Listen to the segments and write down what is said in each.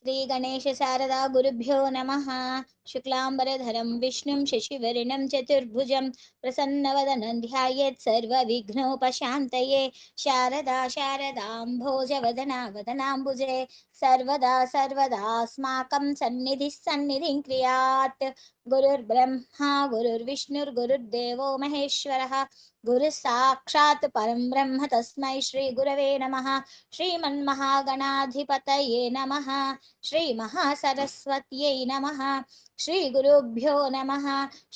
శ్రీ గణేశ శారదా గురుభ్యో నమః. శుక్లాంబరధరం విష్ణుం శశివర్ణం చతుర్భుజం ప్రసన్నవదనం ధ్యాయేత్ సర్వవిఘ్నోపశాంతయే. శారదా శారదాంభోజవదనా వదనాంబుజే సర్వదా సర్వదాస్మాకం సన్నిధిః సన్నిధిం క్రియాత్. గురుర్బ్రహ్మా గురుర్విష్ణుర్గురుర్దేవో మహేశ్వరः. గురు సాక్షాత్ పరం బ్రహ్మ తస్మై శ్రీ గురవే నమః. శ్రీమన్మహాగణాధిపతయే నమః. శ్రీ మహాసరస్వత్యై నమః. శ్రీ గురుభ్యో నమః.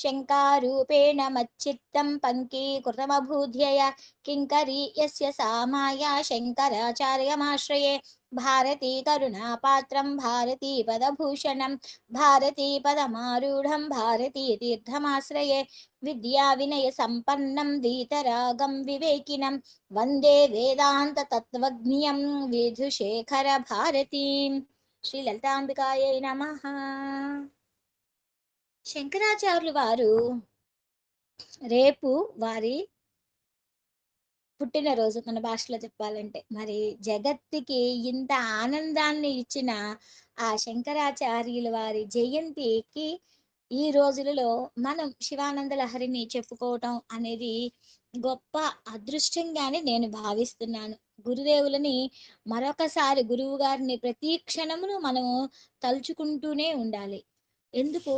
శంకారూపేణ మచ్చిత్తం పంకీకృతమభూధ్యయ కింకరీ యస్య సామాయ శంకరాచార్యమాశ్రయే. భారతీ కరుణాపాత్రం భారతీ పదభూషణం భారతీ పదమారూఢం భారతీ తీర్థమాశ్రయే. విద్యా వినయ సంపన్నం వీతరాగం వివేకినం వందే వేదాంత తత్వజ్ఞం విధుశేఖర భారతీం. శ్రీ లలితాంబికాయై నమః. శంకరాచార్యులు వారు రేపు వారి పుట్టినరోజు, మన భాషలో చెప్పాలంటే. మరి జగత్తుకి ఇంత ఆనందాన్ని ఇచ్చిన ఆ శంకరాచార్యుల వారి జయంతికి ఈ రోజులలో మనం శివానంద లహరిని చెప్పుకోవటం అనేది గొప్ప అదృష్టంగానే నేను భావిస్తున్నాను. గురుదేవులని మరొకసారి గురువు గారిని ప్రతి క్షణమును మనము తలుచుకుంటూనే ఉండాలి. ఎందుకు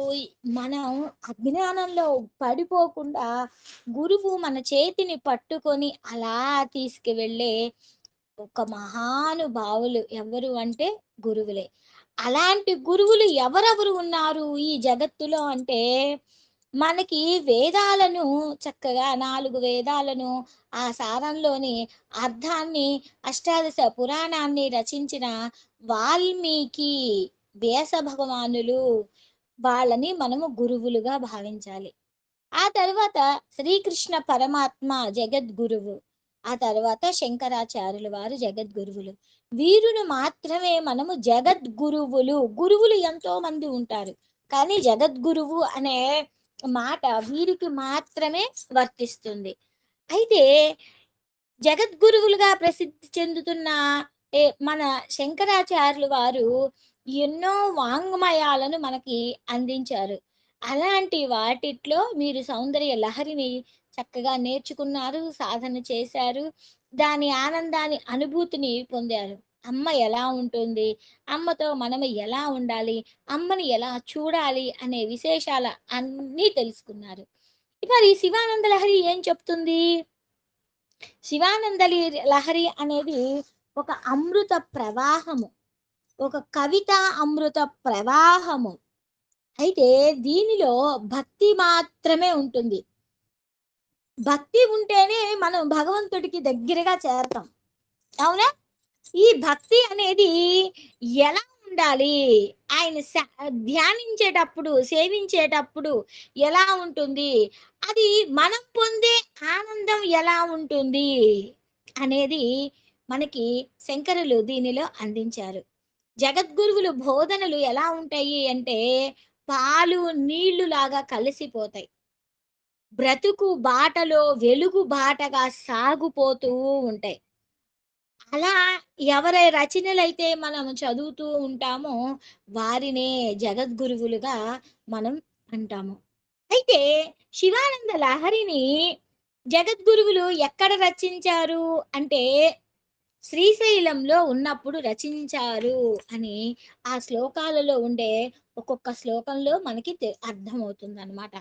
మనం అజ్ఞానంలో పడిపోకుండా గురువు మన చేతిని పట్టుకొని అలా తీసుకువెళ్ళే ఒక మహానుభావులు ఎవరు అంటే గురువులే. అలాంటి గురువులు ఎవరెవరు ఉన్నారు ఈ జగత్తులో అంటే, మనకి వేదాలను చక్కగా 4 వేదాలను ఆ సారంలోని అర్థాన్ని అష్టాదశ పురాణాన్ని రచించిన వాల్మీకి వ్యాస భగవానులు, వాళ్ళని మనము గురువులుగా భావించాలి. ఆ తర్వాత శ్రీకృష్ణ పరమాత్మ జగద్గురువు. ఆ తర్వాత శంకరాచార్యుల వారు జగద్గురువులు. వీరును మాత్రమే మనము జగద్గురువులు. గురువులు ఎంతో మంది ఉంటారు, కానీ జగద్గురువు అనే మాట వీరికి మాత్రమే వర్తిస్తుంది. అయితే జగద్గురువులుగా ప్రసిద్ధి చెందుతున్న మన శంకరాచార్యులు వారు ఎన్నో వాంగ్మయాలను మనకి అందించారు. అలాంటి వాటిట్లో మీరు సౌందర్య లహరిని చక్కగా నేర్చుకున్నారు, సాధన చేశారు, దాని ఆనందాన్ని అనుభూతిని పొందారు. అమ్మ ఎలా ఉంటుంది, అమ్మతో మనం ఎలా ఉండాలి, అమ్మని ఎలా చూడాలి అనే విశేషాల అన్నీ తెలుసుకున్నారు. మరి శివానంద లహరి ఏం చెప్తుంది? శివానంద లహరి అనేది ఒక అమృత ప్రవాహము, ఒక కవిత అమృత ప్రవాహము. అయితే దీనిలో భక్తి మాత్రమే ఉంటుంది. భక్తి ఉంటేనే మనం భగవంతుడికి దగ్గరగా చేరతాం, అవునా? ఈ భక్తి అనేది ఎలా ఉండాలి, ఆయన ధ్యానించేటప్పుడు సేవించేటప్పుడు ఎలా ఉంటుంది, అది మనం పొందే ఆనందం ఎలా ఉంటుంది అనేది మనకి శంకరులు దీనిలో అందించారు. జగద్గురువులు బోధనలు ఎలా ఉంటాయి అంటే, పాలు నీళ్లు లాగా కలిసిపోతాయి. బ్రతుకు బాటలో వెలుగు బాటగా సాగుపోతూ ఉంటాయి. అలా ఎవరి రచనలైతే మనం చదువుతూ ఉంటామో వారినే జగద్గురువులుగా మనం అంటాము. అయితే శివానంద లహరిని జగద్గురువులు ఎక్కడ రచించారు అంటే, శ్రీశైలంలో ఉన్నప్పుడు రచించారు అని ఆ శ్లోకాలలో ఉండే ఒక్కొక్క శ్లోకంలో మనకి అర్థమవుతుంది అనమాట.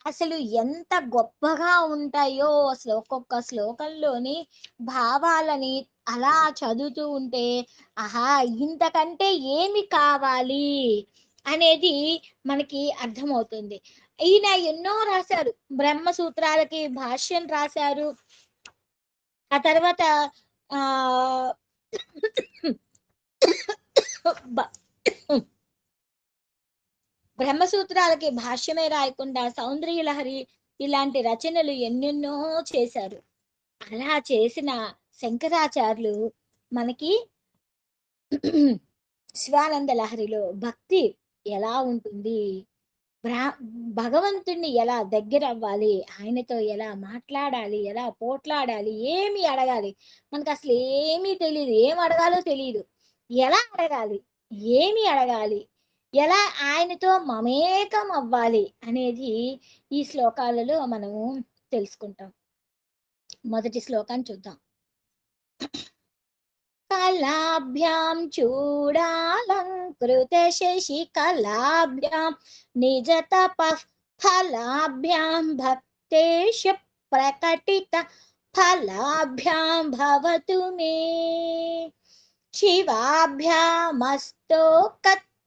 అసలు ఎంత గొప్పగా ఉంటాయో అసలు ఒక్కొక్క శ్లోకంలోని భావాలని అలా చదువుతూ ఉంటే, ఆహా, ఇంతకంటే ఏమి కావాలి అనేది మనకి అర్థమవుతుంది. ఈయన ఎన్నో రాశారు, బ్రహ్మసూత్రాలకి భాష్యం రాశారు. ఆ తర్వాత ఆ బ్రహ్మసూత్రాలకి భాష్యమే రాయకుండా సౌందర్య లహరి ఇలాంటి రచనలు ఎన్నెన్నో చేశారు. అలా చేసిన శంకరాచార్యులు మనకి శివానంద లహరిలో భక్తి ఎలా ఉంటుంది, బ్రా భగవంతుణ్ణి ఎలా దగ్గర అవ్వాలి, ఆయనతో ఎలా మాట్లాడాలి, ఎలా పోట్లాడాలి, ఏమి అడగాలి, మనకు అసలు ఏమీ తెలియదు, ఏం అడగాలో తెలియదు, ఎలా అడగాలి, ఏమి అడగాలి? ఎలా ఆయనతో మమేకం అవ్వాలి అనేది ఈ శ్లోకాలలో మనము తెలుసుకుంటాం. మొదటి శ్లోకాన్ని చూద్దాం. కళాభ్యాం చూడాలంకృత శశికళాభ్యాం నిజతపః ఫలాభ్యాం భక్తేష ప్రకటిత ఫలాభ్యాం భవతు మే శివాభ్యామస్తోక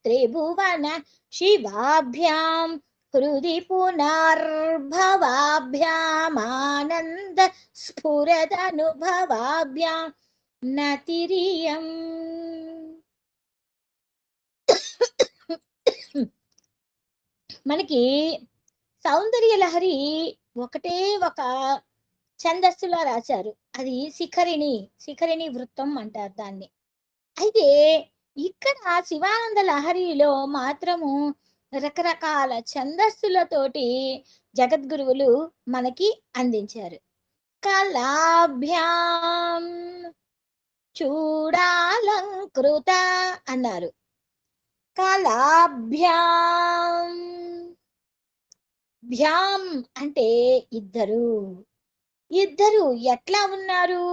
త్రిభువన శివాభ్యాం హృది పునర్భవాభ్యామానంద స్ఫురదనుభవాభ్యాం నతిరియం. మనకి సౌందర్య లహరి ఒకటే ఒక ఛందస్సులో రాశారు. అది శిఖరిణి వృత్తం అంటారు దాన్ని. అయితే ఇక్కడ శివానంద లహరిలో మాత్రము రకరకాల ఛందస్సులతోటి జగద్గురువులు మనకి అందించారు. కళాభ్యాం చూడాలంకృత అన్నారు. కళాభ్యాం భ్యాం అంటే ఇద్దరు ఎట్లా ఉన్నారు?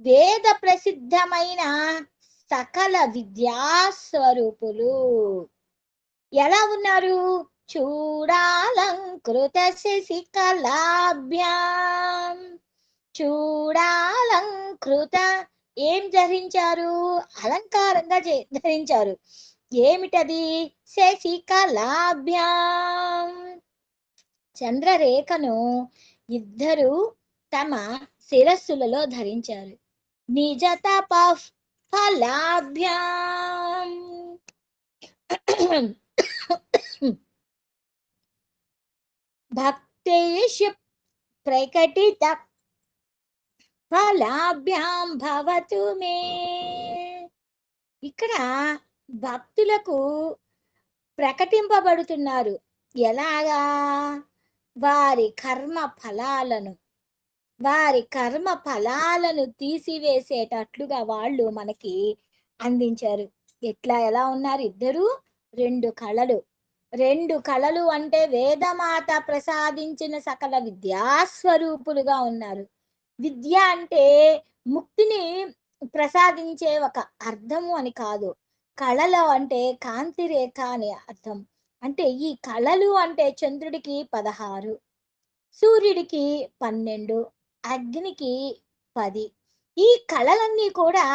వేద ప్రసిద్ధమైన సకల విద్యాస్వరూపులు ఎలా ఉన్నారు? చూడాలంకృత శశికళాభ్యాం చూడాలంకృత ఏం ధరించారు? అలంకారంగా ధరించారు. ఏమిటది? శశికళాభ్యాం చంద్రరేఖను ఇద్దరు తమ శిరస్సులలో ధరించారు. నిజతపః ఫలాభ్యాం భక్తేష ప్రకటిత ఫలాభ్యాం భవతు మే. ఇక్కడ భక్తులకు ప్రకటింపబడుతున్నారు. ఎలాగా? వారి కర్మ ఫలాలను తీసివేసేటట్లుగా వాళ్ళు మనకి అందించారు. ఎలా ఉన్నారు ఇద్దరు? రెండు కళలు అంటే వేదమాత ప్రసాదించిన సకల విద్యాస్వరూపులుగా ఉన్నారు. విద్య అంటే ముక్తిని ప్రసాదించే ఒక అర్థము అని కాదు. కళలు అంటే కాంతి రేఖ అనే అర్థం. అంటే ఈ కళలు అంటే చంద్రుడికి 16, సూర్యుడికి 12, అగ్నికి 10. ఈ కళలన్నీ కూడా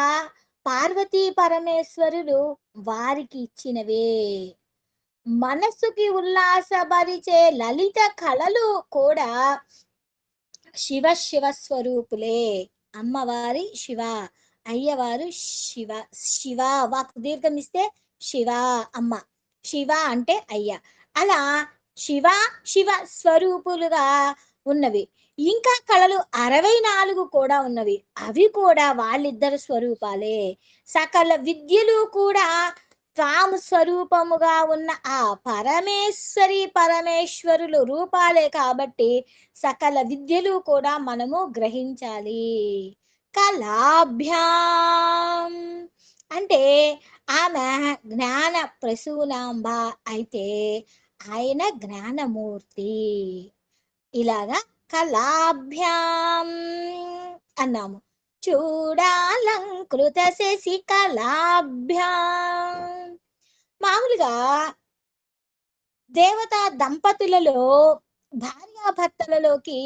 పార్వతీ పరమేశ్వరులు వారికి ఇచ్చినవే. మనస్సుకి ఉల్లాసపరిచే లలిత కళలు కూడా శివ స్వరూపులే. అమ్మవారి శివ, అయ్యవారు శివ వాకు దీర్ఘమిస్తే శివ అమ్మ, శివ అంటే అయ్య. అలా శివ స్వరూపులుగా ఉన్నవి. ఇంకా కళలు 64 కూడా ఉన్నవి. అవి కూడా వాళ్ళిద్దరు స్వరూపాలే. సకల విద్యలు కూడా తాము స్వరూపముగా ఉన్న ఆ పరమేశ్వరులు రూపాలే కాబట్టి సకల విద్యలు కూడా మనము గ్రహించాలి. కళాభ్యాం అంటే ఆమె జ్ఞాన ప్రసూనాంబ అయితే ఆయన జ్ఞానమూర్తి. ఇలాగా కళాభ్యాం అన్నాము. చూడాలంకృత శశికళాభ్యాం. మామూలుగా దేవతా దంపతులలో భార్యాభర్తలలోకి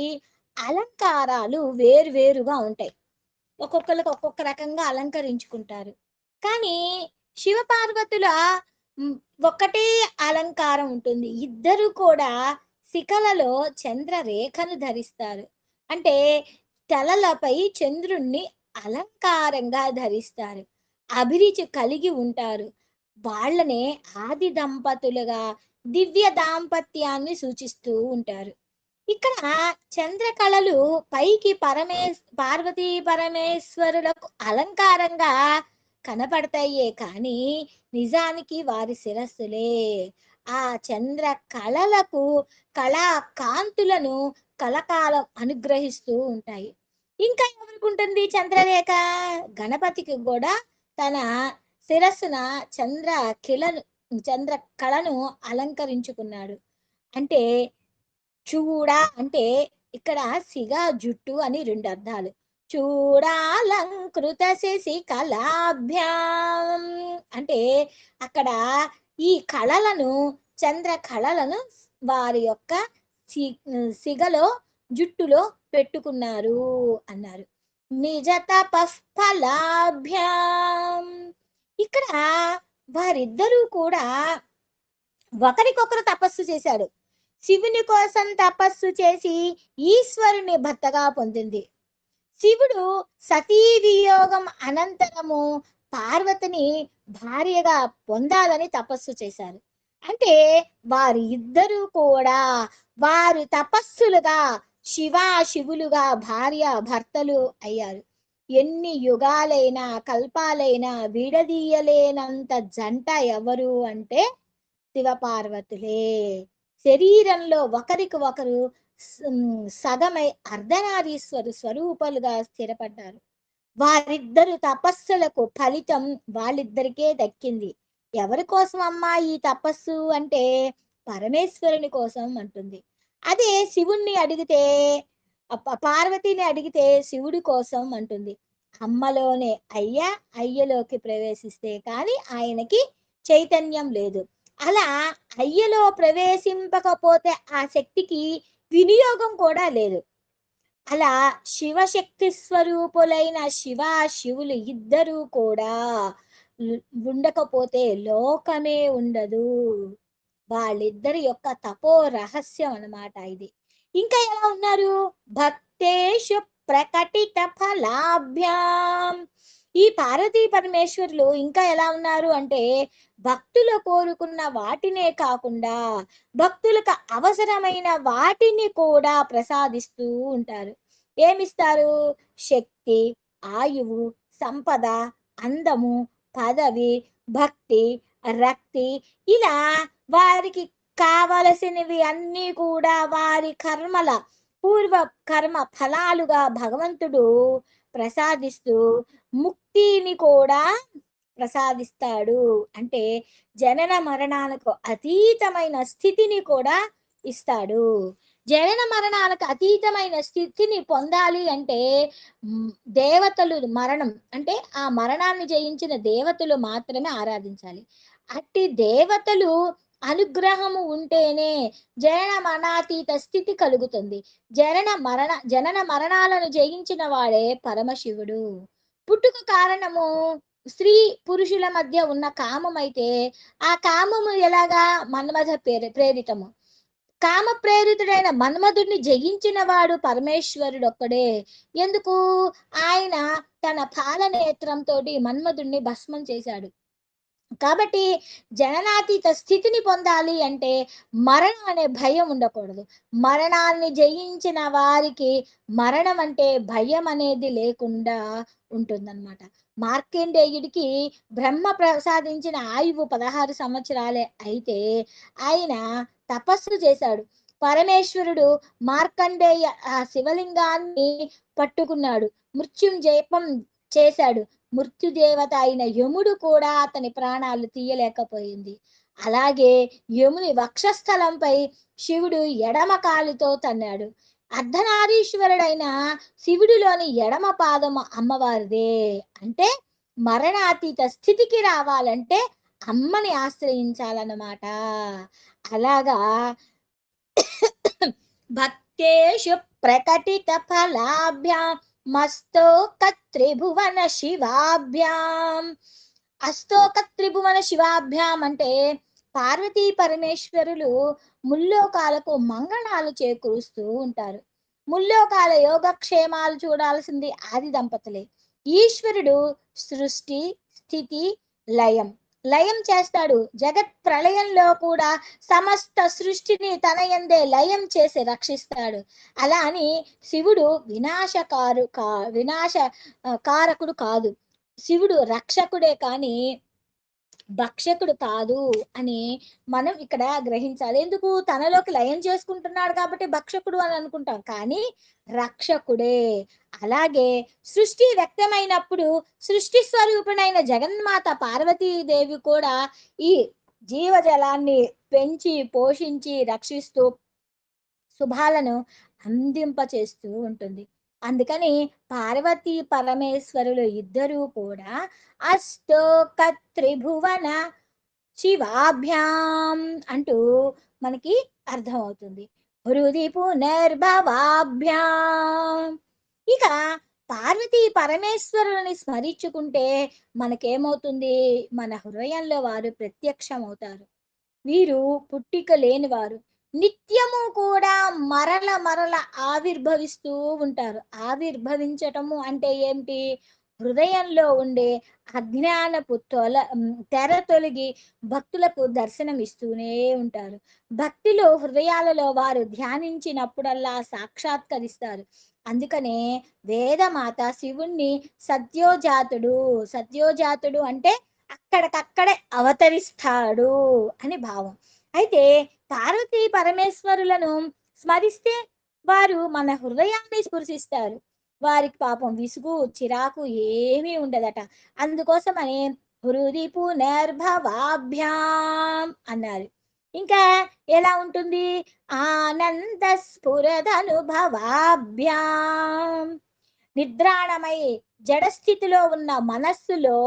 అలంకారాలు వేరువేరుగా ఉంటాయి. ఒక్కొక్కరికి ఒక్కొక్క రకంగా అలంకరించుకుంటారు. కానీ శివపార్వతుల ఒకటే అలంకారం ఉంటుంది. ఇద్దరు కూడా శిఖలలో చంద్రరేఖను ధరిస్తారు. అంటే తలలపై చంద్రుణ్ణి అలంకారంగా ధరిస్తారు. అభిరుచి కలిగి ఉంటారు. వాళ్ళనే ఆది దంపతులుగా దివ్య దాంపత్యాన్ని సూచిస్తూ ఉంటారు. ఇక్కడ చంద్రకళలు పైకి పార్వతీ పరమేశ్వరులకు అలంకారంగా కనపడతాయే కానీ నిజానికి వారి శిరస్సులే. ఆ చంద్ర కళలకు కళా కాంతులను కలకాలం అనుగ్రహిస్తూ ఉంటాయి. ఇంకా ఎవరికి ఉంటుంది చంద్రరేఖ? గణపతికి కూడా తన శిరస్సున చంద్ర కిలను చంద్ర కళను అలంకరించుకున్నాడు. అంటే చూడ అంటే ఇక్కడ సిగ జుట్టు అని రెండు అర్థాలు. చూడాలంకృత శశి కళాభ్యాం అంటే అక్కడ ఈ కళలను చంద్ర కళలను వారి యొక్క సిగలో జుట్టులో పెట్టుకున్నారు అన్నారు. నిజ తపఃఫలాభ్యాం ఇక్కడ వారిద్దరూ కూడా ఒకరికొకరు తపస్సు చేశాడు. శివుని కోసం తపస్సు చేసి ఈశ్వరుని భర్తగా పొందింది. శివుడు సతీ వియోగం అనంతరము పార్వతిని భార్యగా పొందాలని తపస్సు చేశారు. అంటే వారి ఇద్దరూ కూడా వారు తపస్సులుగా శివులుగా భార్య భర్తలు అయ్యారు. ఎన్ని యుగాలైనా కల్పాలైనా విడదీయలేనంత జంట ఎవరు అంటే శివపార్వతులే. శరీరంలో ఒకరికి ఒకరు సగమై అర్ధనారీశ్వరు స్వరూపాలుగా స్థిరపడ్డారు. వారిద్దరు తపస్సులకు ఫలితం వాళ్ళిద్దరికే దక్కింది. ఎవరి కోసం అమ్మా ఈ తపస్సు అంటే పరమేశ్వరుని కోసం అంటుంది. అదే శివుణ్ణి అడిగితే పార్వతిని అడిగితే శివుడి కోసం అంటుంది. అమ్మలోనే అయ్యలోకి ప్రవేశిస్తే కానీ ఆయనకి చైతన్యం లేదు. అలా అయ్యలో ప్రవేశింపకపోతే ఆ శక్తికి వినియోగం కూడా లేదు. అలా శివశక్తి స్వరూపులైన శివులు ఇద్దరూ కూడా ఉండకపోతే లోకమే ఉండదు. వాళ్ళిద్దరి యొక్క తపో రహస్యం అన్నమాట ఇది. ఇంకా ఎలా ఉన్నారు? భక్తేషు ప్రకటిత ఫలాభ్యాం ఈ పార్వతీ పరమేశ్వరులు ఇంకా ఎలా ఉన్నారు అంటే భక్తులు కోరుకున్న వాటినే కాకుండా భక్తులకు అవసరమైన వాటిని కూడా ప్రసాదిస్తూ ఉంటారు. ఏమిస్తారు? శక్తి, ఆయువు, సంపద, అందము, పదవి, భక్తి, రక్తి ఇలా వారికి కావలసినవి అన్నీ కూడా వారి పూర్వ కర్మ ఫలాలుగా భగవంతుడు ప్రసాదిస్తూ ముక్తిని కూడా ప్రసాదిస్తాడు. అంటే జనన మరణాలకు అతీతమైన స్థితిని కూడా ఇస్తాడు. జనన మరణాలకు అతీతమైన స్థితిని పొందాలి అంటే దేవతలు మరణం అంటే ఆ మరణాన్ని జయించిన దేవతలు మాత్రమే ఆరాధించాలి. అట్టి దేవతలు అనుగ్రహము ఉంటేనే జనన మరణాతీత స్థితి కలుగుతుంది. జనన మరణాలను జయించిన వాడే పరమశివుడు. పుట్టుక కారణము స్త్రీ పురుషుల మధ్య ఉన్న కామం అయితే ఆ కామము ఎలాగా మన్మథ ప్రేరితము. కామ ప్రేరితుడైన మన్మధుడిని జయించిన వాడు పరమేశ్వరుడు ఒక్కడే. ఎందుకు? ఆయన తన పాలనేత్రంతో మన్మధుడిని భస్మం చేశాడు. కాబట్టి జననాతీత స్థితిని పొందాలి అంటే మరణం అనే భయం ఉండకూడదు. మరణాన్ని జయించిన వారికి మరణం అంటే భయం అనేది లేకుండా ఉంటుందన్నమాట. మార్కండేయుడికి బ్రహ్మ ప్రసాదించిన ఆయువు 16 సంవత్సరాలే అయితే ఆయన తపస్సు చేశాడు. పరమేశ్వరుడు మార్కండేయ ఆ శివలింగాన్ని పట్టుకున్నాడు, మృత్యుంజయపం చేశాడు. మృత్యుదేవత అయిన యముడు కూడా అతని ప్రాణాలు తీయలేకపోయింది. అలాగే యముని వక్షస్థలంపై శివుడు ఎడమ కాలుతో తన్నాడు. అర్ధనారీశ్వరుడైన శివుడిలోని ఎడమ పాదము అమ్మవారిదే. అంటే మరణాతీత స్థితికి రావాలంటే అమ్మని ఆశ్రయించాలన్నమాట. అలాగా భక్తేషు ప్రకటిత ఫలాభ్యాం మస్తోక త్రిభువన శివాభ్యాం. అస్తోక త్రిభువన శివాభ్యాం అంటే పార్వతీ పరమేశ్వరులు ముల్లోకాలకు మంగళాలు చేకూరుస్తూ ఉంటారు. ముల్లోకాల యోగక్షేమాలు చూడాల్సింది ఆది దంపతులే. ఈశ్వరుడు సృష్టి, స్థితి, లయం చేస్తాడు. జగత్ ప్రళయంలో కూడా సమస్త సృష్టిని తన యందే లయం చేసి రక్షిస్తాడు. అలా అని శివుడు వినాశ కారకుడు కాదు. శివుడు రక్షకుడే కానీ భక్షకుడు కాదు అని మనం ఇక్కడ గ్రహించాలి. ఎందుకు? తనలోకి లయం చేసుకుంటున్నాడు కాబట్టి భక్షకుడు అని అనుకుంటాం. కానీ రక్షకుడే. అలాగే సృష్టి వ్యక్తమైనప్పుడు సృష్టి స్వరూపిణైన జగన్మాత పార్వతీదేవి కూడా ఈ జీవజలాన్ని పెంచి, పోషించి, రక్షిస్తూ శుభాలను అందింపచేస్తూ ఉంటుంది. అందుకని పార్వతీ పరమేశ్వరులు ఇద్దరూ కూడా అష్టోక త్రిభువన శివాభ్యాం అంటూ మనకి అర్థమవుతుంది. హృది పునర్భవాభ్యాం. ఇక పార్వతీ పరమేశ్వరుని స్మరించుకుంటే మనకేమవుతుంది? మన హృదయంలో వారు ప్రత్యక్షమవుతారు. వీరు పుట్టిక లేనివారు. నిత్యము కూడా మరల మరల ఆవిర్భవిస్తూ ఉంటారు. ఆవిర్భవించటము అంటే ఏమిటి? హృదయంలో ఉండే అజ్ఞానపు తెర తొలగి భక్తులకు దర్శనం ఇస్తూనే ఉంటారు. భక్తిలో హృదయాలలో వారు ధ్యానించినప్పుడల్లా సాక్షాత్కరిస్తారు. అందుకనే వేదమాత శివుణ్ణి సత్యోజాతుడు, సత్యోజాతుడు అంటే అక్కడికక్కడే అవతరిస్తాడు అని భావం. అయితే పార్వతీ పరమేశ్వరులను స్మరిస్తే వారు మన హృదయాన్ని స్పృశిస్తారు. వారికి పాపం విసుగు, చిరాకు ఏమీ ఉండదట. అందుకోసమని హృది పునర్భవాభ్యాం అన్నారు. ఇంకా ఎలా ఉంటుంది? ఆనంద స్ఫురదనుభవాభ్యాం. నిద్రాణమై జడస్థితిలో ఉన్న మనస్సులో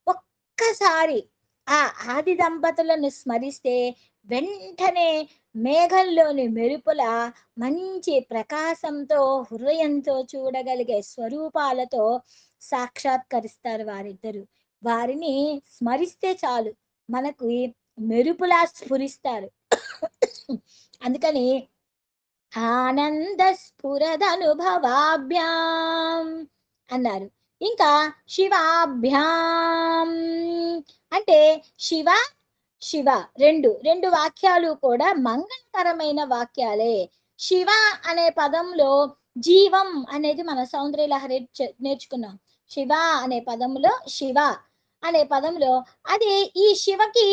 ఒక్కసారి ఆ ఆది దంపతులను స్మరిస్తే వెంటనే మేఘంలోని మెరుపుల మంచి ప్రకాశంతో హృదయంతో చూడగలిగే స్వరూపాలతో సాక్షాత్కరిస్తారు వారిద్దరు. వారిని స్మరిస్తే చాలు మనకు మెరుపులా స్ఫురిస్తారు. అందుకని ఆనంద స్ఫురదనుభవాభ్యాం అన్నారు. ఇంకా శివాభ్యాం అంటే శివ శివ రెండు వాక్యాలు కూడా మంగళకరమైన వాక్యాలే. శివ అనే పదంలో జీవం అనేది మన సౌందర్యలహరి నేర్చుకున్నాం. శివ అనే పదంలో శివ అనే పదంలో అది ఈ శివకి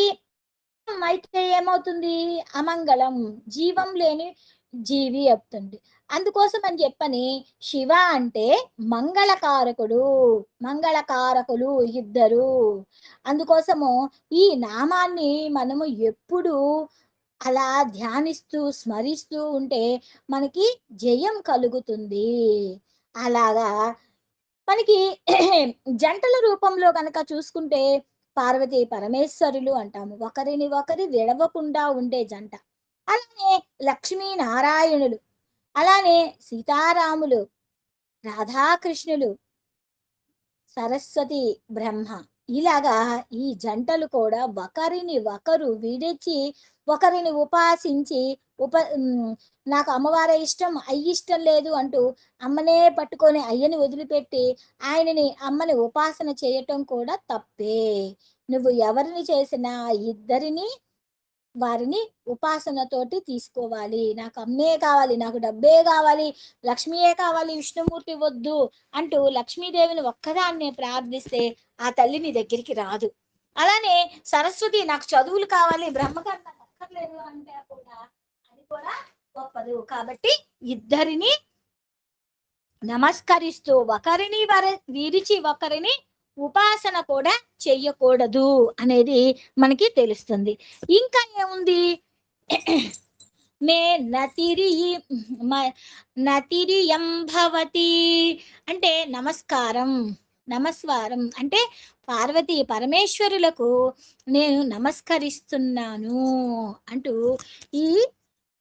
అయితే ఏమవుతుంది? అమంగళం, జీవం లేని జీవి అవుతుంది. అందుకోసం అని చెప్పని శివ అంటే మంగళకారకుడు, మంగళకారకులు ఇద్దరు. అందుకోసము ఈ నామాన్ని మనము ఎప్పుడు అలా ధ్యానిస్తూ స్మరిస్తూ ఉంటే మనకి జయం కలుగుతుంది. అలాగా మనకి జంటల రూపంలో కనుక చూసుకుంటే పార్వతీ పరమేశ్వరులు అంటాము. ఒకరిని ఒకరి విడవకుండా ఉండే జంట. అలానే లక్ష్మీ నారాయణులు, అలానే సీతారాములు, రాధాకృష్ణులు, సరస్వతి బ్రహ్మ. ఇలాగా ఈ జంటలు కూడా ఒకరిని ఒకరు విడిచి ఒకరిని ఉపాసించి నాకు అమ్మవారే ఇష్టం, అయ్య ఇష్టం లేదు అంటూ అమ్మనే పట్టుకొని అయ్యని వదిలిపెట్టి ఆయనని అమ్మని ఉపాసన చేయటం కూడా తప్పే. నువ్వు ఎవరిని చేసినా ఇద్దరిని వారిని ఉపాసనతోటి తీసుకోవాలి. నాకు అమ్మే కావాలి, నాకు డబ్బే కావాలి, లక్ష్మియే కావాలి, విష్ణుమూర్తి వద్దు అంటూ లక్ష్మీదేవిని ఒక్కదాన్నే ప్రార్థిస్తే ఆ తల్లి నీ దగ్గరికి రాదు. అలానే సరస్వతి నాకు చదువులు కావాలి, బ్రహ్మగారు నాకు అక్కర్లేదు అంటే కూడా అది కూడా గొప్పదు. కాబట్టి ఇద్దరిని నమస్కరిస్తూ ఒకరిని విరిచి ఒకరిని ఉపాసన కూడా చెయ్యకూడదు అనేది మనకి తెలుస్తుంది. ఇంకా ఏముంది? మే నతిరియం భవతి అంటే నమస్కారం, నమస్వారం అంటే పార్వతీ పరమేశ్వరులకు నేను నమస్కరిస్తున్నాను అంటూ ఈ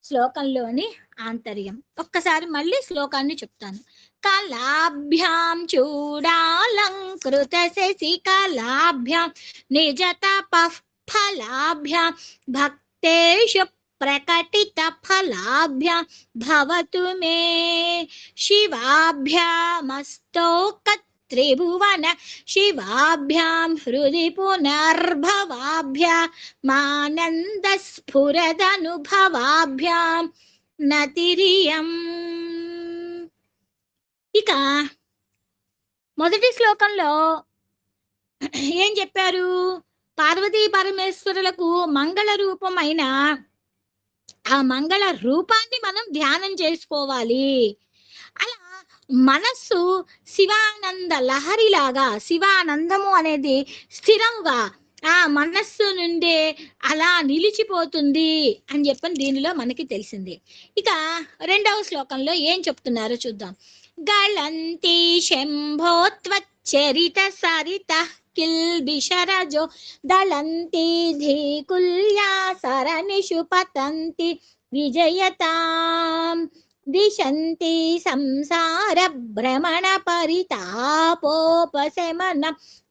శ్లోకంలోని ఆంతర్యం. ఒక్కసారి మళ్ళీ శ్లోకాన్ని చెప్తాను. కళాభ్యాం చూడాలంకృత శశికళాభ్యాం నిజతపః ఫలాభ్యాం భక్తేషు ప్రకటిత ఫలాభ్యాం భవతు మే శివాభ్యామస్తోక త్రిభువన శివాభ్యాం హృది పునర్భవాభ్యామానంద స్ఫురదనుభవాభ్యాం నతిరియం. ఇక మొదటి శ్లోకంలో ఏం చెప్పారు? పార్వతీ పరమేశ్వరులకు మంగళ రూపమైన ఆ మంగళ రూపాన్ని మనం ధ్యానం చేసుకోవాలి. అలా మనస్సు శివానంద లహరిలాగా, శివానందము అనేది స్థిరముగా ఆ మనస్సు నుండే అలా నిలిచిపోతుంది అని చెప్పని దీనిలో మనకి తెలిసింది. ఇక రెండవ శ్లోకంలో ఏం చెప్తున్నారో చూద్దాం. గళంతి శంభోత్వచ్చరిత సరిత కిల్బిషరజో దళంతి ధీకుల్యా సరణిషు పతంతి విజయతాం దిశంతి సంసార భ్రమణ పరితాపోపశమనం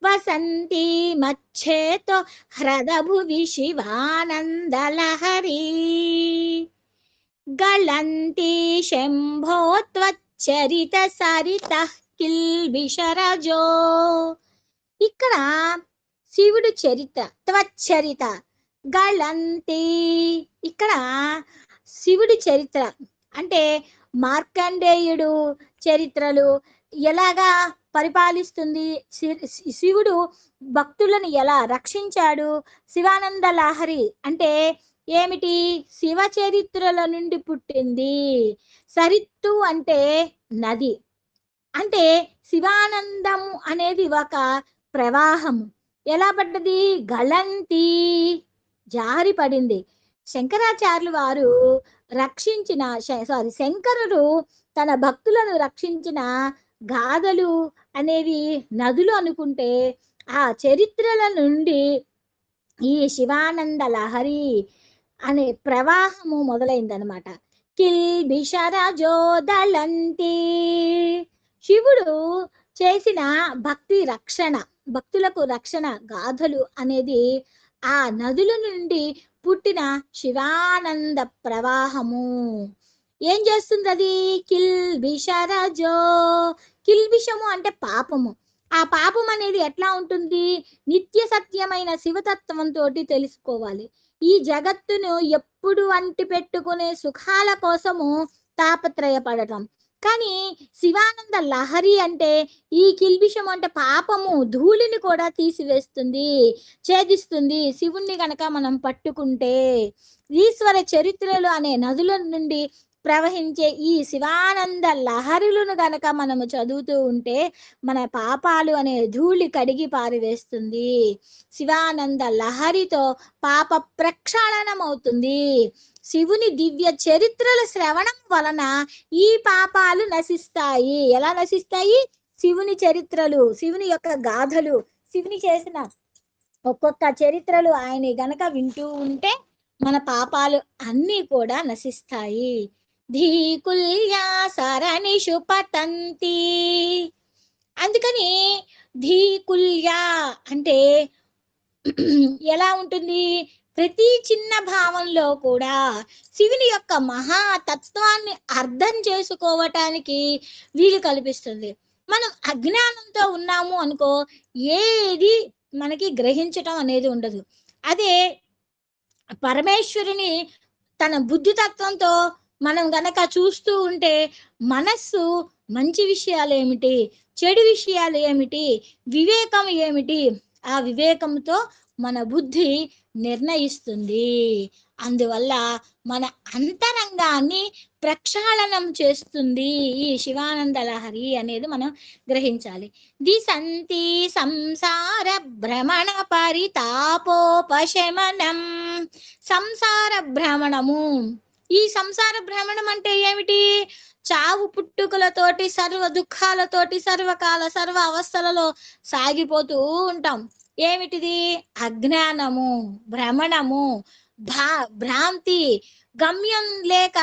వసంతి మచ్చేతో హ్రదభువి శివానందలహరి గళంతి శంభోత్వచ్చరిత సరిత కిల్బిషరజో. ఇక్కడ శివుడు చరిత్ర త్వచ్చరిత గళంతి, ఇక్కడ శివుడి చరిత్ర అంటే మార్కండేయుడు చరిత్రలు ఎలాగా పరిపాలిస్తుంది, శివుడు భక్తులను ఎలా రక్షించాడు, శివానంద లహరి అంటే ఏమిటి, శివ చరిత్రల నుండి పుట్టింది. సరిత్తు అంటే నది, అంటే శివానందము అనేది ఒక ప్రవాహము. ఎలా పడ్డది, గళంతి జారి పడింది. శంకరాచార్యులు వారు రక్షించిన శంకరుడు తన భక్తులను రక్షించిన గాథలు అనేవి నదులు అనుకుంటే ఆ చరిత్రల నుండి ఈ శివానంద లహరి అనే ప్రవాహము మొదలైందనమాట. కిల్బిషరజో దళంతి, శివుడు చేసిన భక్తి రక్షణ, భక్తులకు రక్షణ గాథలు అనేది ఆ నదుల నుండి పుట్టిన శివానంద ప్రవాహము. ఏం చేస్తుంది అది, కిల్బిషరజో, కిల్బిషము అంటే పాపము. ఆ పాపం అనేది ఎట్లా ఉంటుంది, నిత్య సత్యమైన శివతత్వంతో తెలుసుకోవాలి. ఈ జగత్తును ఎప్పుడు అంటి పెట్టుకునే సుఖాల కోసము తాపత్రయపడటం. కానీ శివానంద లహరి అంటే ఈ కిల్బిషం అంటే పాపము ధూళిని కూడా తీసివేస్తుంది, ఛేదిస్తుంది. శివుణ్ణి గనక మనం పట్టుకుంటే ఈశ్వర చరిత్రలు అనే నదుల నుండి ప్రవహించే ఈ శివానంద లహరులను గనక మనము చదువుతూ ఉంటే మన పాపాలు అనే ధూళి కడిగి పారివేస్తుంది. శివానంద లహరితో పాప ప్రక్షాళనం అవుతుంది. శివుని దివ్య చరిత్రల శ్రవణం వలన ఈ పాపాలు నశిస్తాయి. ఎలా నశిస్తాయి, శివుని చరిత్రలు, శివుని యొక్క గాథలు, శివుని చేసిన ఒక్కొక్క చరిత్రలు ఆయన గనక వింటూ ఉంటే మన పాపాలు అన్నీ కూడా నశిస్తాయి. ధీకుల్యా సరణిషు పతంతి, అందుకని ధీకుల్యా అంటే ఎలా ఉంటుంది, ప్రతి చిన్న భావంలో కూడా శివుని యొక్క మహాతత్వాన్ని అర్థం చేసుకోవటానికి వీలు కల్పిస్తుంది. మనం అజ్ఞానంతో ఉన్నాము అనుకో, ఏది మనకి గ్రహించటం అనేది ఉండదు. అదే పరమేశ్వరుని తన బుద్ధితత్వంతో మనం గనక చూస్తూ ఉంటే మనస్సు మంచి విషయాలు ఏమిటి, చెడు విషయాలు ఏమిటి, వివేకం ఏమిటి, ఆ వివేకంతో మన బుద్ధి నిర్ణయిస్తుంది. అందువల్ల మన అంతరంగాన్ని ప్రక్షాళనం చేస్తుంది ఈ శివానంద లహరి అనేది మనం గ్రహించాలి. దిశంతి సంసార భ్రమణ పరితాపోపశమనం, సంసార భ్రమణము. ఈ సంసార భ్రమణం అంటే ఏమిటి, చావు పుట్టుకలతోటి సర్వ దుఃఖాలతోటి సర్వకాల సర్వ అవస్థలలో సాగిపోతూ ఉంటాం. ఏమిటిది, అజ్ఞానము, భ్రమణము, భ్రాంతి, గమ్యం లేక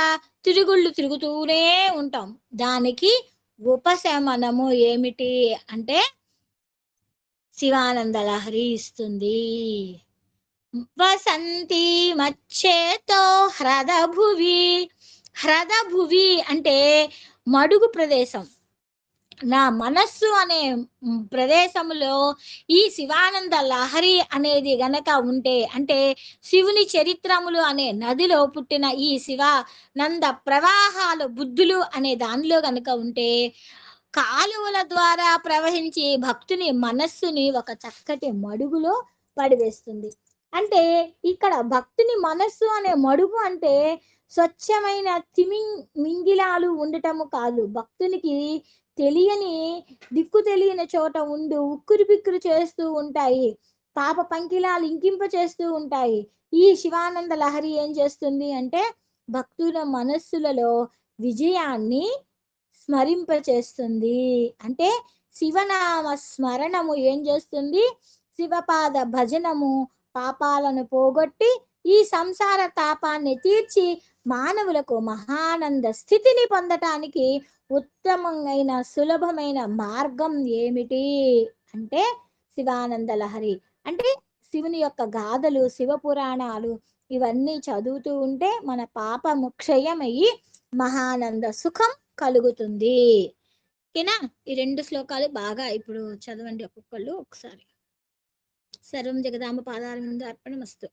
తిరుగుళ్ళు తిరుగుతూనే ఉంటాం. దానికి ఉపశమనము ఏమిటి అంటే శివానంద లహరి ఇస్తుంది. వసంతి మచ్చేతో హ్రదభువి, హ్రదభువి అంటే మడుగు ప్రదేశం. నా మనస్సు అనే ప్రదేశంలో ఈ శివానంద లహరి అనేది గనక ఉంటే, అంటే శివుని చరిత్రములు అనే నదిలో పుట్టిన ఈ శివానంద ప్రవాహాలు బుద్ధులు అనే దానిలో గనక ఉంటే కాలువల ద్వారా ప్రవహించి భక్తుని మనస్సుని ఒక చక్కటి మడుగులో పడివేస్తుంది. అంటే ఇక్కడ భక్తుని మనస్సు అనే మడుగు అంటే స్వచ్ఛమైన మింగిలాలు ఉండటము కాదు. భక్తునికి తెలియని దిక్కు తెలియని చోట ఉండు ఉక్కిరి బిక్కిరి చేస్తూ ఉంటాయి. పాప పంకిలాలు ఇంకింప చేస్తూ ఉంటాయి. ఈ శివానంద లహరి ఏం చేస్తుంది అంటే భక్తుల మనస్సులలో విజయాన్ని స్మరింపచేస్తుంది. అంటే శివనామ స్మరణము ఏం చేస్తుంది? శివపాద భజనము పాపాలను పోగొట్టి ఈ సంసార తాపాన్ని తీర్చి మానవులకు మహానంద స్థితిని పొందటానికి ఉత్తమమైన సులభమైన మార్గం ఏమిటి అంటే శివానంద లహరి. అంటే శివుని యొక్క గాథలు, శివ పురాణాలు ఇవన్నీ చదువుతూ ఉంటే మన పాపము క్షయమయ్యి మహానంద సుఖం కలుగుతుంది. ఓకేనా? ఈ 2 శ్లోకాలు బాగా ఇప్పుడు చదవండి ఒక్కొక్కళ్ళు ఒకసారి. సర్వం జగదాంబ పాదారవింద అర్పణమస్తు.